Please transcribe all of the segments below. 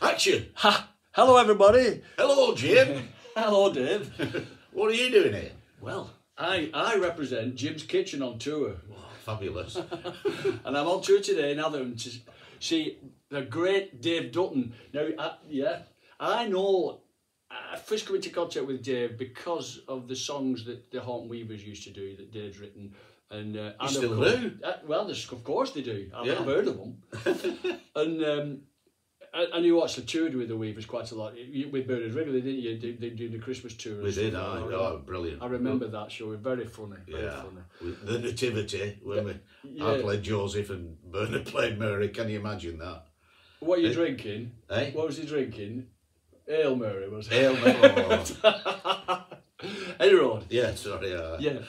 Action! Ha! Hello, everybody. Hello, Jim. Hello, Dave. What are you doing here? Well, I represent Jim's Kitchen on tour. Oh, fabulous. And I'm on tour today in Dutton to see the great Dave Dutton. Now, I know, I first come into contact with Dave because of the songs that the Haunt Weavers used to do that Dave's written. And you still do? Well, of course they do. I've Yeah. heard of them. And you actually toured with the Weavers quite a lot. With Bernard Wrigley, didn't you? They do the Christmas tour. We did, oh, brilliant. I remember that show. Very funny. Very funny. With the Nativity, when I played Joseph and Bernard played Mary. Can you imagine that? What are you drinking? Eh? What was he drinking? Ale Mary, was it? Ale Mary. Anyway. Yeah, sorry. Yeah.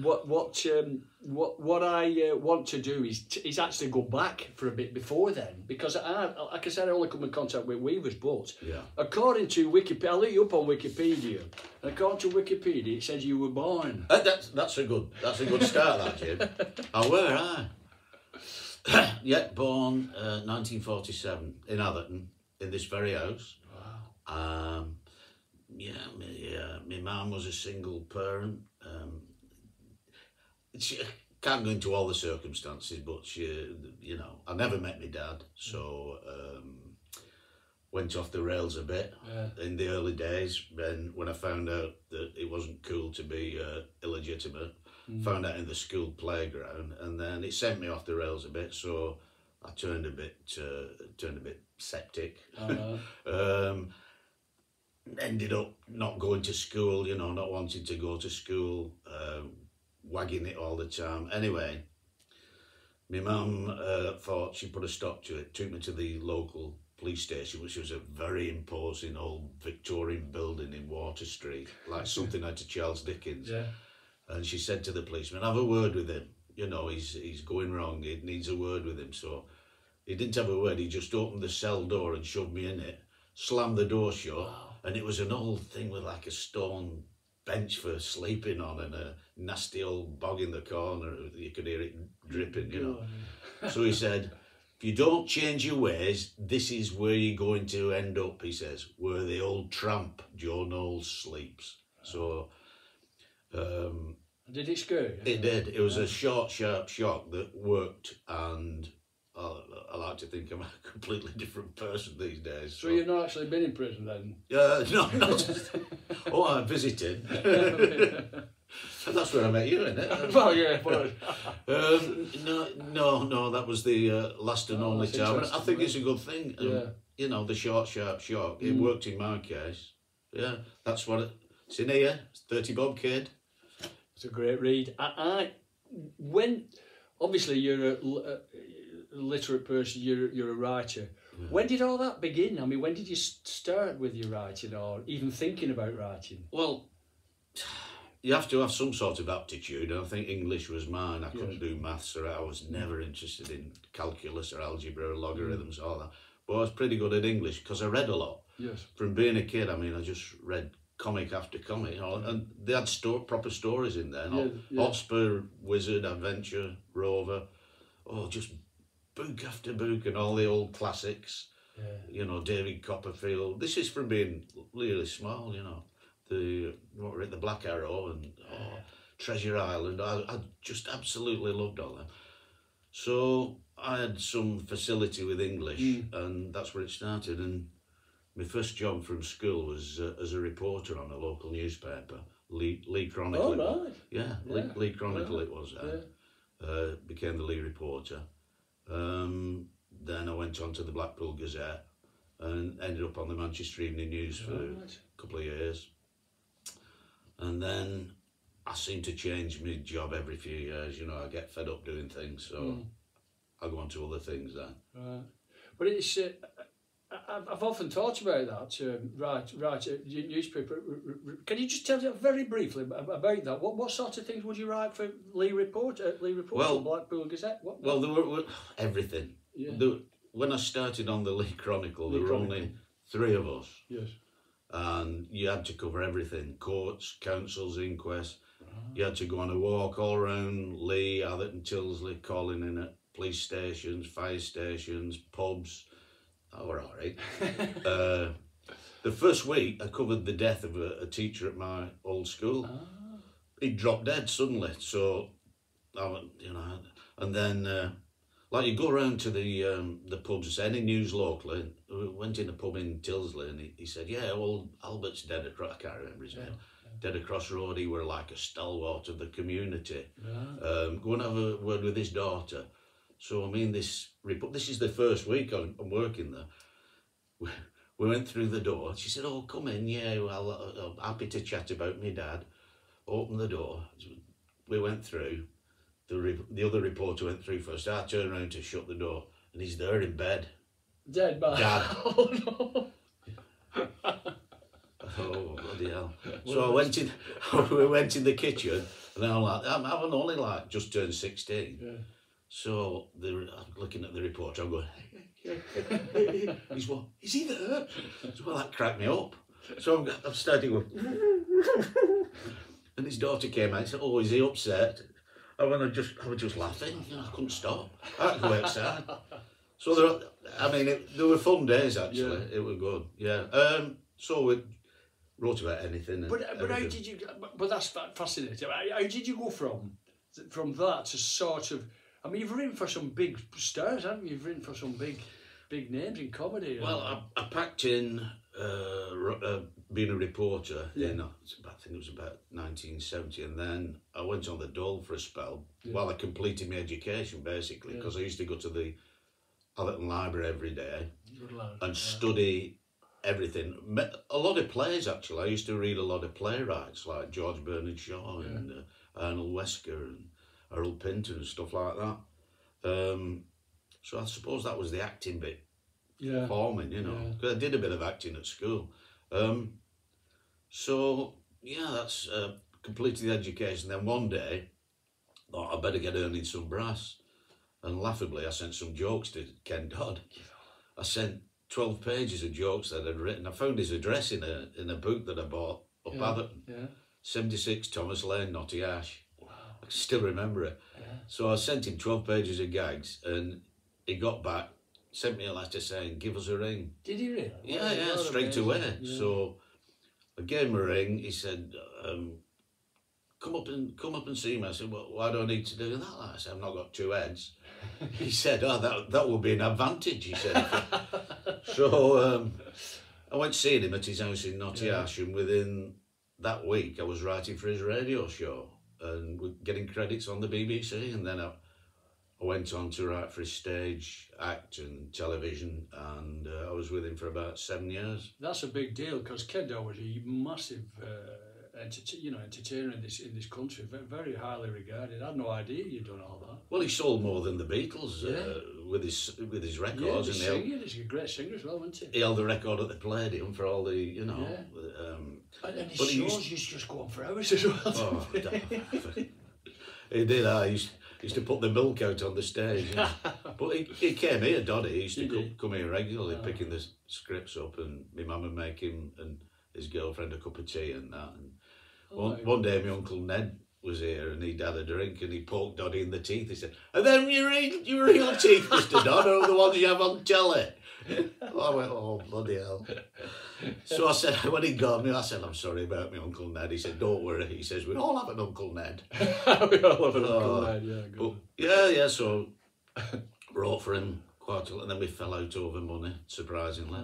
What I want to do is actually go back for a bit before then, because like I said, I only come in contact with Weavers, but according to Wikipedia, I looked you up on Wikipedia, and according to Wikipedia, it says you were born. That's a good start, that, Jim. I were, yeah, born 1947 in Atherton, in this very house. Wow. My mum was a single parent. She can't go into all the circumstances, but she, I never met my dad, so went off the rails a bit in the early days. Then when I found out that it wasn't cool to be illegitimate, found out in the school playground, and then it sent me off the rails a bit. So I turned a bit septic. Ended up not going to school, not wanting to go to school, wagging it all the time. Anyway, my mum thought she'd put a stop to it, took me to the local police station, which was a very imposing old Victorian building in Water Street, like something out of Charles Dickens. Yeah. And she said to the policeman, have a word with him. He's going wrong, he needs a word with him. So he didn't have a word, he just opened the cell door and shoved me in it, slammed the door shut. Wow. And it was an old thing with like a stone bench for sleeping on and a nasty old bog in the corner. You could hear it dripping, So he said, if you don't change your ways, this is where you're going to end up, he says, where the old tramp Joe Knowles sleeps. So... did it scare you? It did. It was a short, sharp shock that worked, and I like to think I'm a completely different person these days. So you've not actually been in prison then? No, not. Oh, I visited. And that's where I met you, isn't it? Well, yeah. No, that was the last and only time. I think it's a good thing. The short, sharp shock. It worked in my case. Yeah, that's what it's in here. It's 30 Bob Kid. It's a great read. When obviously you're a literate person, you're a writer. Yeah. When did all that begin? I mean, when did you start with your writing, or even thinking about writing? Well, you have to have some sort of aptitude, and I think English was mine. I couldn't do maths, or I was never interested in calculus or algebra or logarithms or all that. But I was pretty good at English because I read a lot. Yes. From being a kid, I mean, I just read comic after comic, and they had proper stories in there. Hotspur, Wizard, Adventure, Rover, just book after book, and all the old classics. Yeah. David Copperfield. This is from being really small. The Black Arrow and Treasure Island. I just absolutely loved all that. So I had some facility with English, and that's where it started. And my first job from school was as a reporter on a local newspaper, Lee Chronicle. Oh, right. Yeah, Lee Chronicle it was. Became the Lee reporter. Then I went on to the Blackpool Gazette and ended up on the Manchester Evening News for a couple of years. And then I seem to change my job every few years. I get fed up doing things, so I go on to other things then. Right. But it's... I've often thought about that, newspaper. Can you just tell me very briefly about that? What sort of things would you write for Lee Reporter, Blackpool Gazette? Well, there were everything. Yeah. When I started on the Lee Chronicle, there were only 3 of us. Yes. And you had to cover everything: courts, councils, inquests. You had to go on a walk all around Lee, Atherton, Tilsley, calling in at police stations, fire stations, pubs. Oh, we're all right. The first week, I covered the death of a teacher at my old school. Ah. He dropped dead suddenly, so I went, and then like you go around to the pubs, any news locally. We went in a pub in Tilsley, and he said, "Yeah, well, Albert's dead across." I can't remember his name. Dead across the road. He were like a stalwart of the community. Go and have a word with his daughter. So I mean, this is the first week I'm working there. We went through the door. She said, "Oh, come in. Yeah, well, I'm happy to chat about my dad." Opened the door. We went through. The other reporter went through first. I turned around to shut the door, and he's there in bed. Dead man. Dad. Oh no. Oh, bloody hell. So we went in the kitchen, and I'm only like just turned 16. Yeah. So I'm looking at the reporter, I'm going, he's what? Is he there? So, well, that cracked me up. So I'm starting going, and his daughter came out and said, "Oh, is he upset?" I was just laughing, I couldn't stop. I had to go outside. So there were fun days actually. Yeah. It was good. Yeah. So we wrote about anything. But how did you? But that's fascinating. How did you go from that to sort of? I mean, you've written for some big stars, haven't you? You've written for some big names in comedy. Well, I packed in being a reporter. Yeah. I think it was about 1970, and then I went on the dole for a spell while I completed my education, basically, because I used to go to the Allerton Library every day and study everything. A lot of plays, actually. I used to read a lot of playwrights like George Bernard Shaw and Arnold Wesker and Harold Pinter and stuff like that. So I suppose that was the acting bit for me, because I did a bit of acting at school. So yeah, that's completed the education. Then one day, I thought I better get earning some brass, and laughably I sent some jokes to Ken Dodd. I sent 12 pages of jokes that I'd written. I found his address in a book that I bought up Atherton, 76 Thomas Lane, Notty Ash. Wow. I still remember it. Yeah. So I sent him 12 pages of gags, and he got back, sent me a letter saying, "Give us a ring." Did he really? Yeah, straight away. Yeah. So I gave him a ring. He said, come up and see me." I said, "Well, why do I need to do that?" I said, "I've not got two heads." He said, "Oh, that will be an advantage," he said. So I went seeing him at his house in Notty Ash, and within that week I was writing for his radio show and getting credits on the BBC, and then I went on to write for his stage act and television, and I was with him for about 7 years. That's a big deal, because Ken Dodd was a massive entertainer in this country, very highly regarded. I had no idea you'd done all that. Well, he sold more than the Beatles with his records. Yeah, he's a great singer as well, wasn't he? He held the record at the Palladium for all the, and his shows used to just go on for hours as well. Oh, he did. I used to put the milk out on the stage. But he came here, Doddy. He used to come here regularly, picking the scripts up, and my mum would make him and his girlfriend a cup of tea and that. And one day my Uncle Ned was here, and he'd had a drink, and he poked Doddy in the teeth. He said, "Are them your real teeth, Mr. Dodd, or the ones you have on telly?" I went, "Oh, bloody hell." So I said, when he got me, I said, "I'm sorry about my Uncle Ned." He said, "Don't worry." He says, "We all have an Uncle Ned." We all have an Uncle Ned, yeah. Good. Yeah, so wrote for him quite a lot, and then we fell out over money, surprisingly.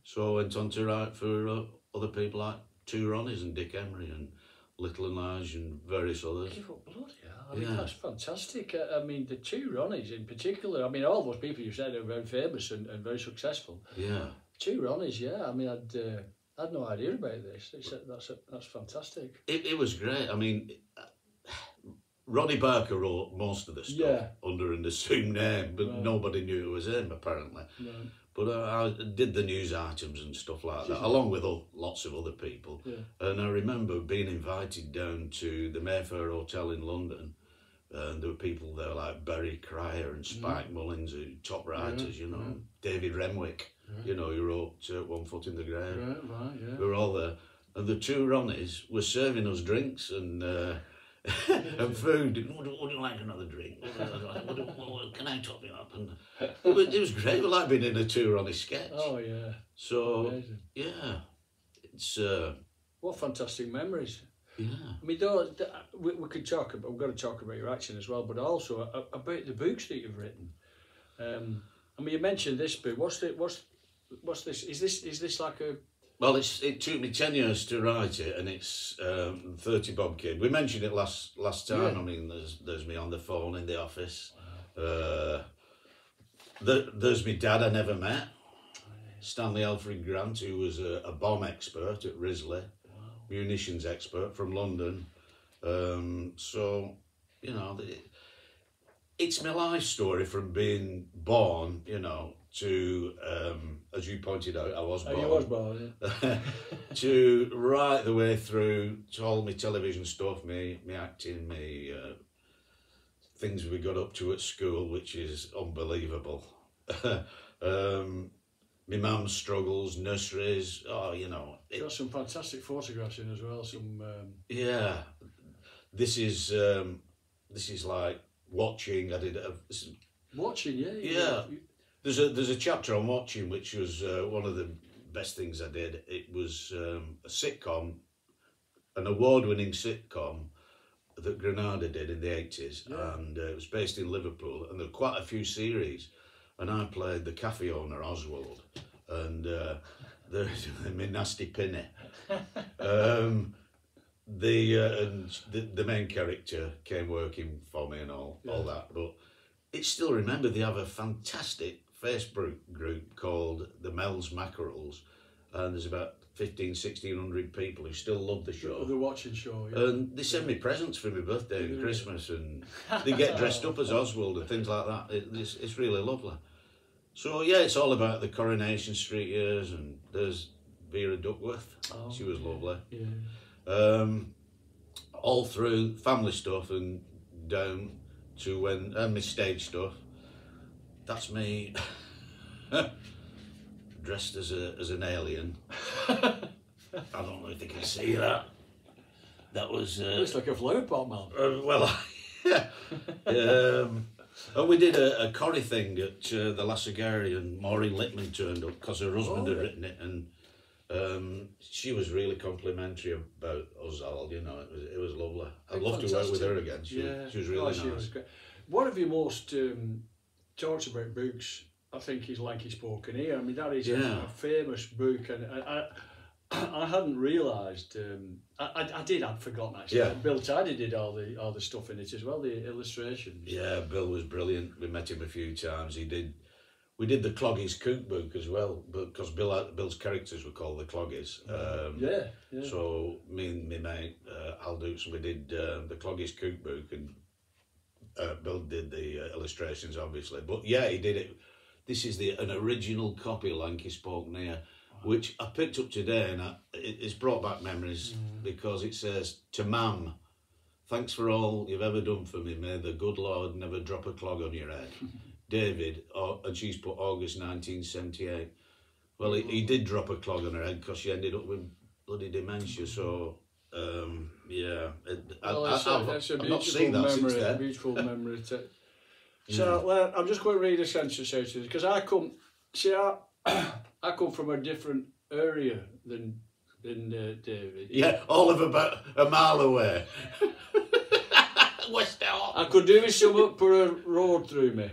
So I went on to write for other people like Two Ronnies and Dick Emery and Little and Large and various others. Bloody hell. I mean, that's fantastic. I mean, the Two Ronnies in particular, I mean, all those people you said are very famous and very successful. Yeah. Two Ronnies, yeah. I mean, I had no idea about this. That's fantastic. It was great. I mean, Ronnie Barker wrote most of the stuff under an assumed name, but nobody knew it was him, apparently. No. But I did the news items and stuff like that, along with lots of other people. Yeah. And I remember being invited down to the Mayfair Hotel in London, and there were people there like Barry Cryer and Spike Mullins, top writers, David Renwick, who wrote One Foot in the Grave. We were all there. And the Two Ronnies were serving us drinks, and and food. Would you like another drink? Can I top you up? And it was great. It was like being in a tour on a sketch. Oh yeah. So Amazing. yeah, it's what fantastic memories. yeah. I mean, we could talk about. We've got to talk about your acting as well, but also about the books that you've written. I mean, you mentioned this book. What's this? Is this like a? Well, it took me 10 years to write it, and it's 30 Bob Kid. We mentioned it last time. Yeah. I mean, there's me on the phone in the office. There's my dad I never met, Stanley Alfred Grant, who was a bomb expert at Risley, munitions expert from London. So, you know, it's my life story from being born, you know, to, as you pointed out, I was born. Oh, you was born, yeah. To right the way through to all my television stuff, me acting, me things we got up to at school, which is unbelievable. My mum's struggles, nurseries, oh, you know. Got some fantastic photographs in as well. Some. Yeah, this is like watching. I did Watching, yeah. Yeah. There's a chapter on watching, which was one of the best things I did. It was a sitcom, an award-winning sitcom that Granada did in the 80s, and it was based in Liverpool, and there were quite a few series, and I played the cafe owner, Oswald, and there's my nasty Pinny. The main character came working for me and all that, but it's still remembered. They have a fantastic Facebook group called the Mel's Mackerels, and there's about 1,500-1,600 people who still love the show. The watching show, yeah. And they send me presents for my birthday and Christmas, and they get dressed up as Oswald and things like that. It's really lovely. So yeah, it's all about the Coronation Street years, and there's Vera Duckworth. Oh, she was lovely. Yeah. All through family stuff and down to when my stage stuff. That's me dressed as an alien. I don't know if they can see that. That was looks like a flower pot, man. well, yeah. And we did a Corrie thing at the Lasagari, and Maureen Littman turned up because her husband had written it, and she was really complimentary about us all. You know, it was lovely. I'd love to work with her again. She was really nice. She was great. One of your most talks about books, I think, is Lanky Spoken Here. I mean, that is a famous book, and I hadn't realised. I'd forgotten actually. Yeah. Bill Tidy did all the stuff in it as well, the illustrations. Yeah, Bill was brilliant. We met him a few times. We did the Cloggies Cookbook as well, because Bill's characters were called the Cloggies. Yeah. So me and my mate Al Dukes, we did the Cloggies Cookbook, and Bill did the illustrations, obviously. But yeah, he did it. This is an original copy of Lanky Spoken Here, which I picked up today, and it's brought back memories because it says, "To Mam, thanks for all you've ever done for me. May the good Lord never drop a clog on your head. David," and she's put August 1978. Well, he did drop a clog on her head because she ended up with bloody dementia. So, yeah. That's a I've not seen that since memory. A then. beautiful memory. So I'm just going to read a sentence out of this because I come from a different area than David. Yeah, all of about a mile away. West Elm. I could do with someone put a road through me.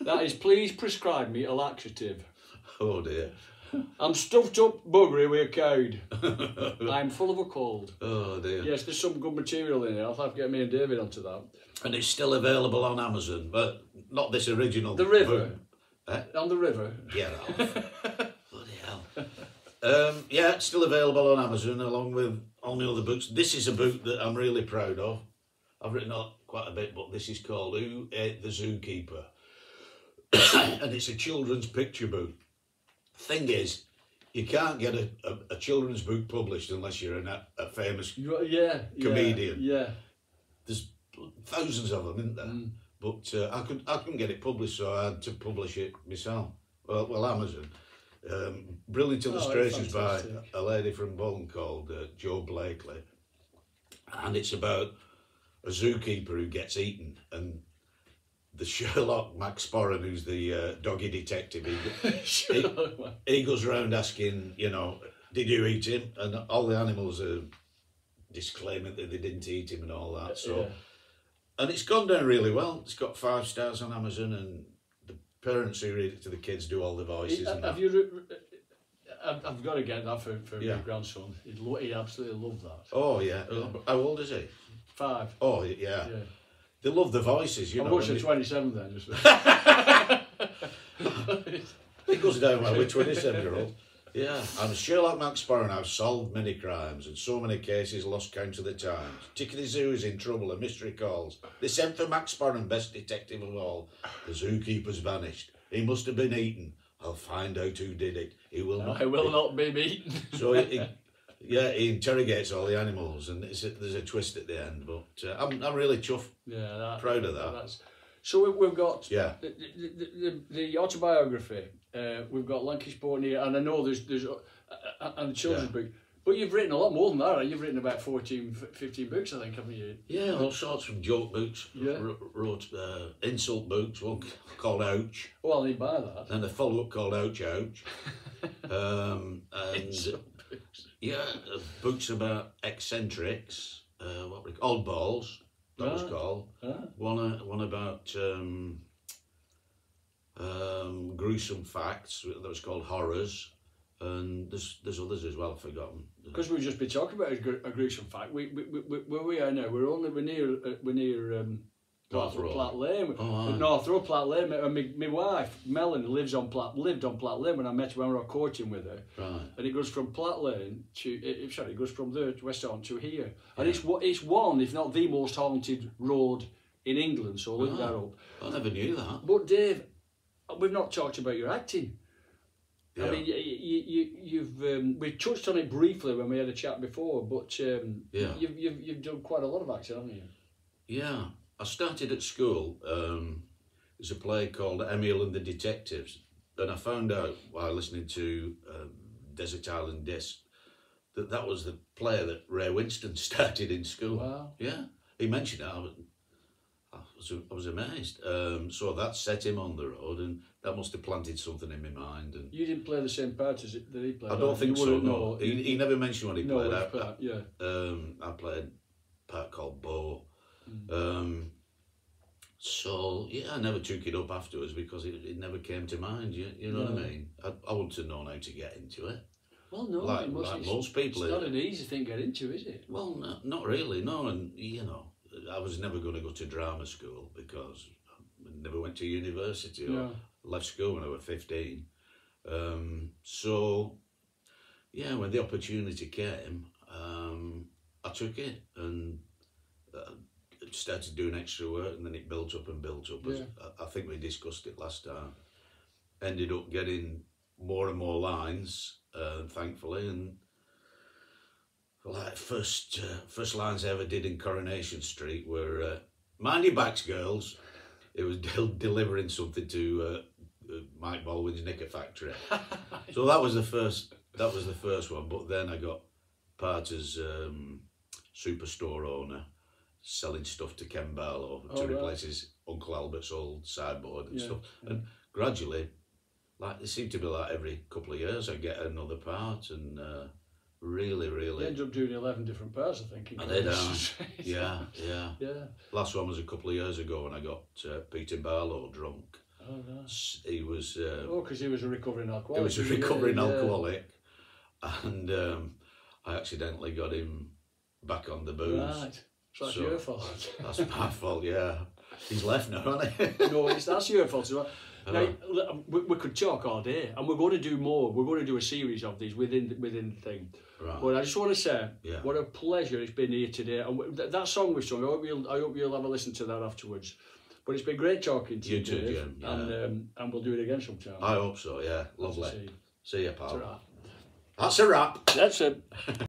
That is, please prescribe me a laxative. Oh dear. I'm stuffed up buggery with a cowd. I'm full of a cold. Oh dear. Yes, there's some good material in it. I'll have to get me and David onto that. And it's still available on Amazon, but not this original. The River. Eh? On the River. Get off. Bloody hell. Yeah, it's still available on Amazon along with all my other books. This is a book that I'm really proud of. I've written quite a bit, but this is called Who Ate the Zookeeper? And it's a children's picture book. Thing is, you can't get a children's book published unless you're a famous comedian. Yeah. There's thousands of them, isn't there? But I couldn't get it published, so I had to publish it myself. Well, Amazon. Brilliant illustrations by a lady from Bolton called Jo Blakely. and it's about a zookeeper who gets eaten, and the Sherlock Max Sporran, who's the doggy detective, he goes around asking, you know, did you eat him? And all the animals are disclaiming that they didn't eat him and all that. So, and it's gone down really well. It's got 5 stars on Amazon, and the parents who read it to the kids do all the voices. I've got to get that for my grandson. He'd absolutely love that. Oh yeah. How old is he? 5. Oh yeah. They love the voices, you know. I was 27 then. Just it goes down well with 27-year-old. Yeah, I'm Sherlock Max Sporran. I've solved many crimes and so many cases lost count of the times. Tickety Zoo is in trouble, a mystery calls. They sent for Max Sporran, best detective of all. The zookeeper's vanished. He must have been eaten. I'll find out who did it. He will not. I will not be eaten. So he interrogates all the animals, and there's a twist at the end. But I'm really chuffed. Yeah, proud of that. So we've got the autobiography. We've got Lankish Born here, and I know there's and the children's book. But you've written a lot more than that, right? You've written about 14, 15 books, I think, haven't you? Yeah, all sorts of joke books. Yeah. Wrote insult books, one called Ouch. Oh, I'll need buy that. And a follow-up called Ouch Ouch. And yeah, books about eccentrics, oddballs, that was called. One about gruesome facts, that was called Horrors. And there's others as well, I've forgotten. Because we've just been talking about a gruesome fact. Where we are now, we're near North Road. Platt Lane. Oh, North Road, Platt Lane. And my wife Melanie lived on Platt Lane when I met her when we were courting with her. Right. And it goes from Platt Lane to it goes from there to West Horton to here. And it's one, if not the most haunted road in England. So look that up. I never knew that. But Dave, we've not talked about your acting. Yeah. I mean, you've we touched on it briefly when we had a chat before, but you've done quite a lot of acting, haven't you? Yeah, I started at school. There's a play called Emil and the Detectives, and I found out while listening to Desert Island Disc that was the play that Ray Winston started in school. Wow. Yeah, he mentioned it. I was amazed. So that set him on the road, and that must have planted something in my mind. And you didn't play the same part as that he played. I don't think so. No, know. he never mentioned what he played. I played a part called Bo. So yeah, I never took it up afterwards because it never came to mind. You know what I mean? I wouldn't have known how to get into it. Well, no, like most people. It's not an easy thing to get into, is it? Well, no, not really. No, and you know, I was never going to go to drama school because I never went to university or left school when I was 15. So, yeah, when the opportunity came, I took it and started doing extra work, and then it built up and built up. Yeah. I think we discussed it last time. Ended up getting more and more lines, thankfully, and like first lines I ever did in Coronation Street were "Mind your backs, girls." It was delivering something to Mike Baldwin's Knicker Factory. So that was the first one. But then I got part as superstore owner, selling stuff to Ken Barlow to replace his Uncle Albert's old sideboard and stuff. And gradually, like it seemed to be like every couple of years I get another part, and really. You ended up doing 11 different parts, I think. I did, yeah. Last one was a couple of years ago when I got Peter Barlow drunk. Oh, nice. He was. Because he was a recovering alcoholic. He was a recovering alcoholic, and I accidentally got him back on the booze. Right. So that's your fault. That's my fault, yeah. He's left now, hasn't he? No, that's your fault as well. Now, we could talk all day, and we're going to do more. We're going to do a series of these within the thing. Right. But I just want to say, what a pleasure it's been here today. And that song we've sung, I hope you'll have a listen to that afterwards. But it's been great talking to you, too, Dave, Jim. Yeah. And we'll do it again sometime. I hope so, yeah. Lovely. See you, pal. That's a wrap. That's a wrap. That's it.